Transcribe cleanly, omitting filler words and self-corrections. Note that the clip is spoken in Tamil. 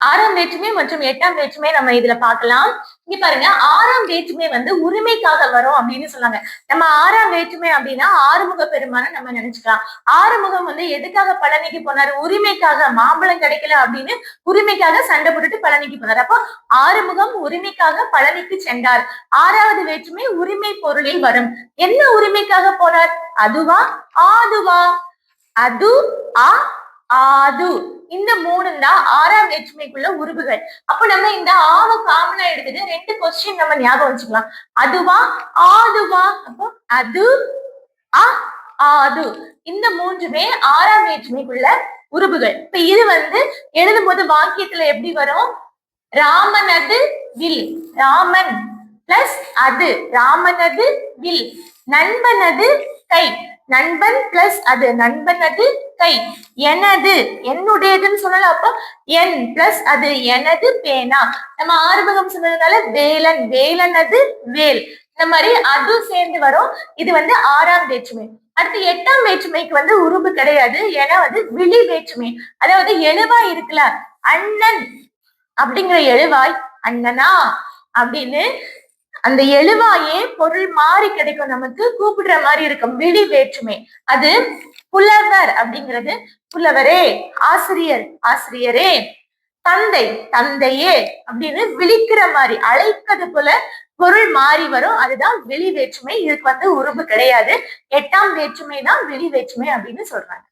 ஆறாம் வேற்றுமை மற்றும் எட்டாம் வேற்றுமை நம்ம இதுல பார்க்கலாம். இங்க பாருங்க, ஆறாம் வேற்றுமை வந்து உரிமைக்காக வரும் அப்படின்னு சொன்னாங்க. நம்ம ஆறாம் வேற்றுமை அப்படின்னா ஆறுமுக பெருமானை நம்ம நினைச்சுக்கலாம். ஆறுமுகம் வந்து எதுக்காக பழனிக்கு போனாரு? உரிமைக்காக. மாம்பழம் கிடைக்கல அப்படின்னு உரிமைக்காக சண்டை போட்டுட்டு பழனிக்கு போனார். அப்போ ஆறுமுகம் உரிமைக்காக பழனிக்கு சென்றார். ஆறாவது வேற்றுமை உரிமை பொருளில் வரும். என்ன உரிமைக்காக போனார்? அதுவா ஆதுவா? அது ஆ ஆது, இந்த மூணு தான் ஆறாம் வேற்றுமைக்குள்ள உருபுகள். அப்ப நம்ம இந்த ஆவ காமனா எடுத்துட்டு 2 கொஸ்டின் நம்ம ஞாபகம் வச்சுக்கலாம். அதுவா ஆதுவா? அப்போ அது ஆ ஆது, இந்த மூன்றுமே ஆறாம் வேற்றுமைக்குள்ள உருபுகள். இப்ப இது வந்து எழுதும் போது வாக்கியத்துல எப்படி வரும்? ராமனது வில், ராமன் பிளஸ் அது, ராமனது வில். நண்பனது கை, நண்பன் பிளஸ் அது, நண்பனது கை. எனது, என்னுடையதுன்னு சொல்லலாம். அப்போ என் பிளஸ் அது, எனது பேனா. நம்ம ஆறுமுகம் சொன்னதுனால வேலன், வேலனது வேல். இந்த மாதிரி அது சேர்ந்து வரும். இது வந்து ஆறாம் வேற்றுமை. அடுத்து எட்டாம் வேற்றுமைக்கு வந்து உருபு கிடையாது. ஏன்னா வந்து விழி வேற்றுமை. அதாவது எழுவாய் இருக்குல்ல, அண்ணன் அப்படிங்கிற எழுவாய் அண்ணனா அப்படின்னு அந்த எழுவாயே பொருள் மாறி கிடைக்கும், நமக்கு கூப்பிடுற மாதிரி இருக்கும். விழி வேற்றுமை. அது புலவர் அப்படிங்கிறது புலவரே, ஆசிரியர் ஆசிரியரே, தந்தை தந்தையே அப்படின்னு விழிக்கிற மாதிரி அழைப்பது போல பொருள் மாறி வரும். அதுதான் விழி வேற்றுமை. இதுக்கு வந்து உருபு கிடையாது. எட்டாம் வேற்றுமை தான் விழி வேற்றுமை அப்படின்னு சொல்றாங்க.